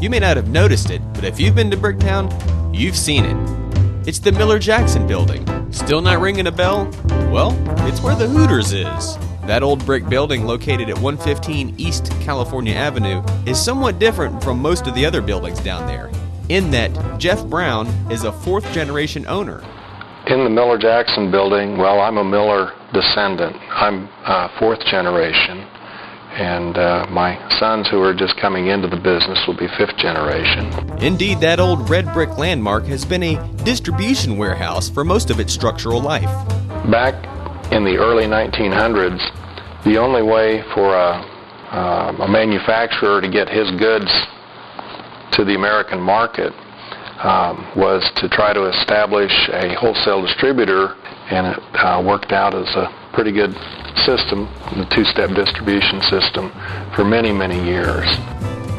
You may not have noticed it, but if you've been to Bricktown, you've seen it. It's the Miller-Jackson building. Still not ringing a bell? Well, it's where the Hooters is. That old brick building located at 115 East California Avenue is somewhat different from most of the other buildings down there, in that Jeff Brown is a fourth-generation owner. In the Miller-Jackson building, well, I'm a Miller descendant. I'm fourth generation, and my sons who are just coming into the business will be fifth generation. Indeed, that old red brick landmark has been a distribution warehouse for most of its structural life. Back in the early 1900s, the only way for a manufacturer to get his goods to the American market was to try to establish a wholesale distributor, and it worked out as a pretty good system, the two-step distribution system, for many, many years.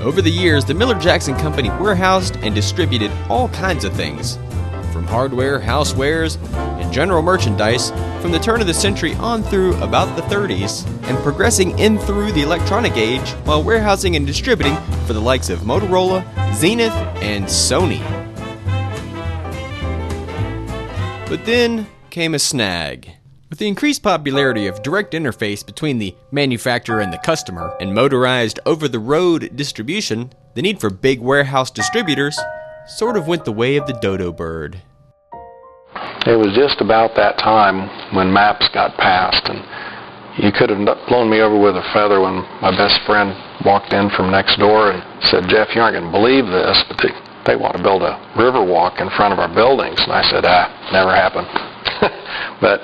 Over the years, the Miller-Jackson Company warehoused and distributed all kinds of things, from hardware, housewares, and general merchandise from the turn of the century on through about the 30s, and progressing in through the electronic age while warehousing and distributing for the likes of Motorola, Zenith, and Sony. But then came a snag. With the increased popularity of direct interface between the manufacturer and the customer, and motorized over-the-road distribution, the need for big warehouse distributors sort of went the way of the dodo bird. It was just about that time when maps got passed, and you could have blown me over with a feather when my best friend walked in from next door and said, "Jeff, you aren't going to believe this, but they want to build a river walk in front of our buildings." And I said, never happened. But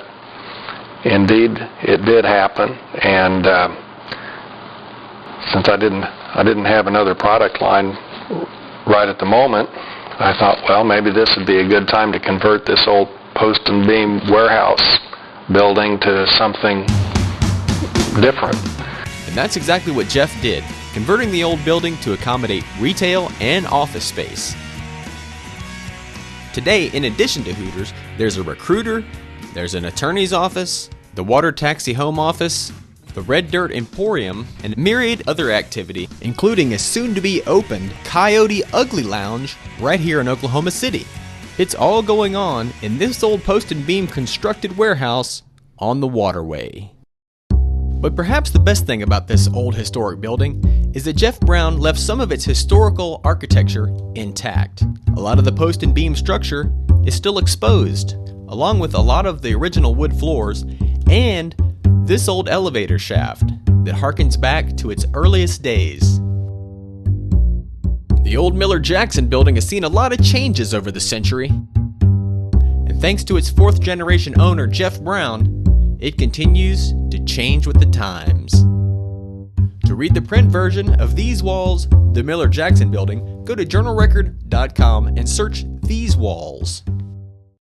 indeed, it did happen, and since I didn't have another product line right at the moment, I thought, well, maybe this would be a good time to convert this old post and beam warehouse building to something different. And that's exactly what Jeff did, converting the old building to accommodate retail and office space. Today, in addition to Hooters, there's a recruiter, there's an attorney's office, the water taxi home office, the Red Dirt Emporium, and myriad other activity, including a soon-to-be-opened Coyote Ugly Lounge right here in Oklahoma City. It's all going on in this old post and beam constructed warehouse on the waterway. But perhaps the best thing about this old historic building is that Jeff Brown left some of its historical architecture intact. A lot of the post and beam structure is still exposed, along with a lot of the original wood floors and this old elevator shaft that harkens back to its earliest days. The old Miller-Jackson building has seen a lot of changes over the century, and thanks to its fourth generation owner, Jeff Brown, it continues to change with the times. To read the print version of These Walls, the Miller-Jackson building, go to journalrecord.com and search These Walls.